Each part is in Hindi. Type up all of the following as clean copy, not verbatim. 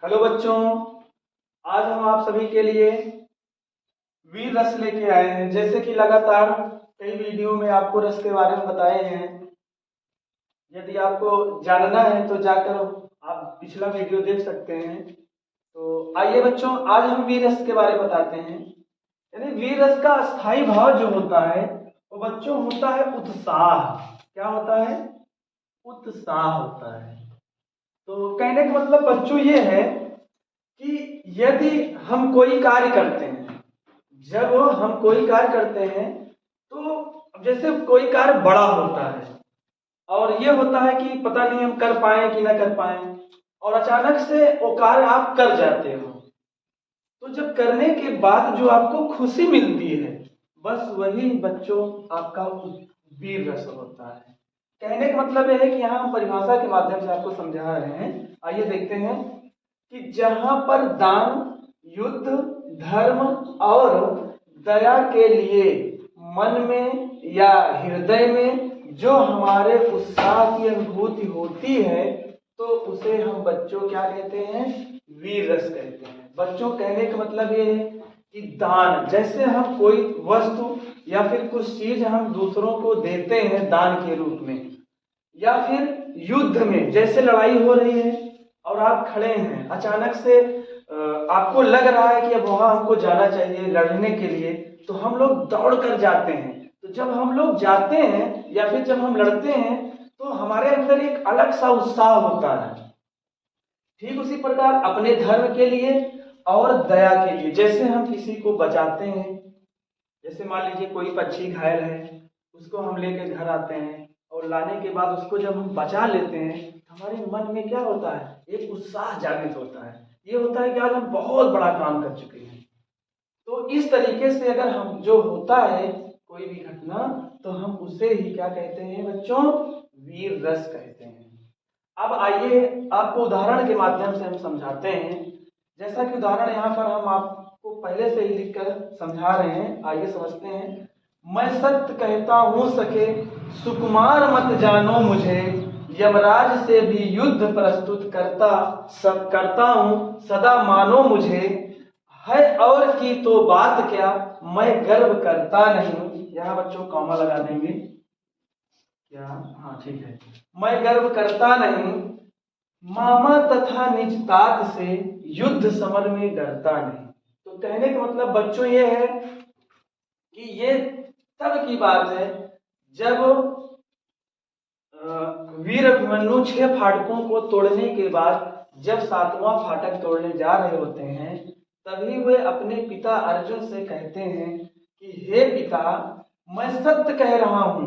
हेलो बच्चों, आज हम आप सभी के लिए वीर रस लेके आए हैं। जैसे कि लगातार कई वीडियो में आपको रस के बारे में बताए हैं। यदि आपको जानना है तो जाकर आप पिछला वीडियो देख सकते हैं। तो आइए बच्चों, आज हम वीर रस के बारे में बताते हैं। यानी वीर रस का अस्थाई भाव जो होता है वो बच्चों होता है उत्साह। क्या होता है? उत्साह होता है। तो कहने का मतलब बच्चों ये है कि यदि हम कोई कार्य करते हैं, जब हम कोई कार्य करते हैं तो अब जैसे कोई कार्य बड़ा होता है और ये होता है कि पता नहीं हम कर पाए कि ना कर पाए, और अचानक से वो कार्य आप कर जाते हो, तो जब करने के बाद जो आपको खुशी मिलती है, बस वही बच्चों आपका वीर रस होता है। कहने का मतलब यह है कि यहाँ हम परिभाषा के माध्यम से आपको समझा रहे हैं। आइए देखते हैं कि जहां पर दान, युद्ध, धर्म और दया के लिए मन में या हृदय में जो हमारे उत्साह की अनुभूति होती है, तो उसे हम बच्चों क्या कहते हैं? वीर रस कहते हैं। बच्चों, कहने का मतलब ये है कि दान, जैसे हम कोई वस्तु या फिर कुछ चीज हम दूसरों को देते हैं दान के रूप में, या फिर युद्ध में जैसे लड़ाई हो रही है और आप खड़े हैं, अचानक से आपको लग रहा है कि अब वहां हमको जाना चाहिए लड़ने के लिए, तो हम लोग दौड़ कर जाते हैं। तो जब हम लोग जाते हैं या फिर जब हम लड़ते हैं तो हमारे अंदर एक अलग सा उत्साह होता है। ठीक उसी प्रकार अपने धर्म के लिए और दया के लिए, जैसे हम किसी को बचाते हैं, जैसे मान लीजिए कोई पक्षी घायल है, उसको हम लेकर घर आते हैं और लाने के बाद उसको जब हम बचा लेते हैं, हमारे मन में क्या होता है? एक उत्साह जागृत होता है। ये होता है कि आज हम बहुत बड़ा काम कर चुके हैं। तो इस तरीके से अगर हम जो होता है कोई भी घटना, तो हम उसे ही क्या कहते हैं बच्चों? वीर रस कहते हैं। अब आइए आपको उदाहरण के माध्यम से हम समझाते हैं। जैसा कि उदाहरण यहाँ पर हम आपको पहले से ही लिखकर समझा रहे हैं, आइए समझते हैं। मैं सत्य कहता हूँ सके, सुकुमार मत जानो मुझे, यमराज से भी युद्ध प्रस्तुत करता हूँ सदा मानो मुझे, है और की तो बात क्या, मैं गर्व करता नहीं। यहाँ बच्चों कॉमा लगा देंगे क्या? हाँ ठीक है। मैं गर्व करता नहीं, मामा तथा निज तात से युद्ध समर में डरता नहीं। तो कहने का मतलब बच्चों ये है कि ये तब की बात है जब वीर अभिमन्यु 6 फाटकों को तोड़ने के बाद जब 7वां फाटक तोड़ने जा रहे होते हैं, तभी वे अपने पिता अर्जुन से कहते हैं कि हे पिता, मैं सत्य कह रहा हूं,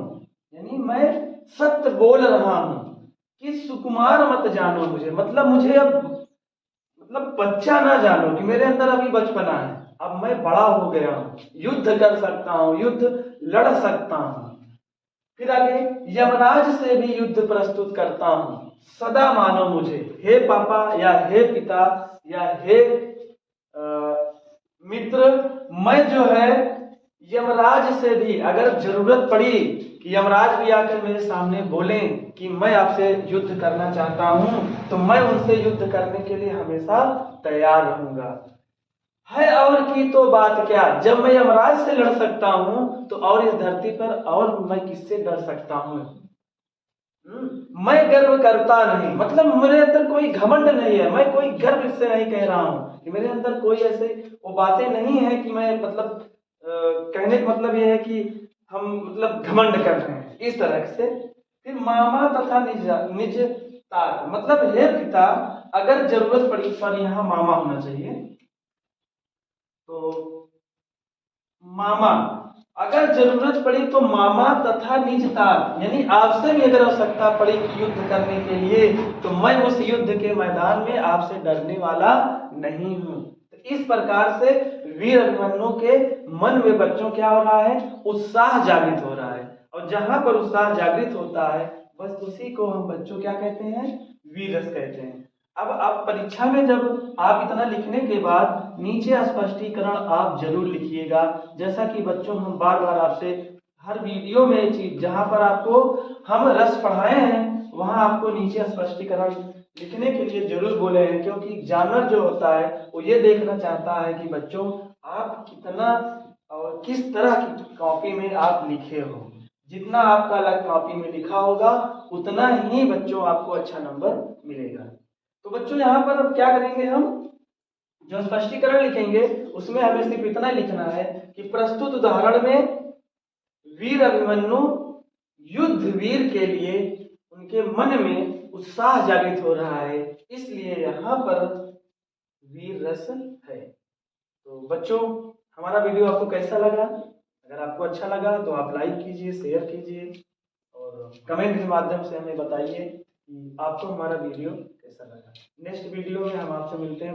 यानी मैं सत्य बोल रहा हूं कि सुकुमार मत जानो मुझे, मतलब मुझे अब मतलब बच्चा ना जानो, कि मेरे अंदर अभी बचपना है, अब मैं बड़ा हो गया हूं, युद्ध कर सकता हूं, युद्ध लड़ सकता हूं। फिर आगे, यमराज से भी युद्ध प्रस्तुत करता हूं, सदा मानो मुझे। हे पापा या हे पिता या हे मित्र, मैं जो है यमराज से भी, अगर जरूरत पड़ी कि यमराज भी आकर मेरे सामने बोलें कि मैं आपसे युद्ध करना चाहता हूं, तो मैं उनसे युद्ध करने के लिए हमेशा तैयार रहूंगा। है और की तो बात क्या, जब मैं यमराज से लड़ सकता हूं तो और इस धरती पर और मैं किससे डर सकता हूं? मैं गर्व करता नहीं, मतलब मेरे अंदर कोई घमंड नहीं है, मैं कोई गर्व से नहीं कह रहा हूं कि मेरे अंदर कोई ऐसे वो बातें नहीं है कि मैं मतलब कहने का मतलब ये है कि हम मतलब घमंड कर रहे हैं इस तरह से। फिर मामा तथा निज निज तात, मतलब हे पिता, अगर जरूरत पड़ी, सॉरी यहाँ मामा होना चाहिए, तो मामा, अगर जरूरत पड़ी तो मामा तथा निज तात, यानी आपसे भी अगर आवश्यकता पड़ी कि युद्ध करने के लिए, तो मैं उस युद्ध के मैदान में आपसे डरने वाला नहीं हूं। तो इस प्रकार से वीर अभिमन्यु के मन में बच्चों क्या हो रहा है? उत्साह जागृत हो रहा है, और जहां पर उत्साह जागृत होता है, बस उसी को हम बच्चों क्या कहते हैं? वीर रस कहते हैं। अब आप परीक्षा में जब आप इतना लिखने के बाद नीचे स्पष्टीकरण आप जरूर लिखिएगा। जैसा कि बच्चों हम बार बार आपसे हर वीडियो में चीज जहां पर आपको हम रस पढ़ाए हैं, वहाँ आपको नीचे स्पष्टीकरण लिखने के लिए जरूर बोले हैं, क्योंकि एग्जामिनर जो होता है वो ये देखना चाहता है कि बच्चों आप कितना और किस तरह की कॉपी में आप लिखे हो। जितना आपका अलग कॉपी में लिखा होगा उतना ही बच्चों आपको अच्छा नंबर मिलेगा। तो बच्चों यहाँ पर अब क्या करेंगे, हम जो स्पष्टीकरण लिखेंगे उसमें हमें सिर्फ इतना लिखना है कि प्रस्तुत उदाहरण में वीर अभिमन्यु युद्ध वीर के लिए उनके मन में उत्साह जागृत हो रहा है, इसलिए यहाँ पर वीर रस है। तो बच्चों हमारा वीडियो आपको कैसा लगा? अगर आपको अच्छा लगा तो आप लाइक कीजिए, शेयर कीजिए और कमेंट के माध्यम से हमें बताइए कि आपको हमारा वीडियो कैसा लगा। नेक्स्ट वीडियो में हम आपसे मिलते हैं।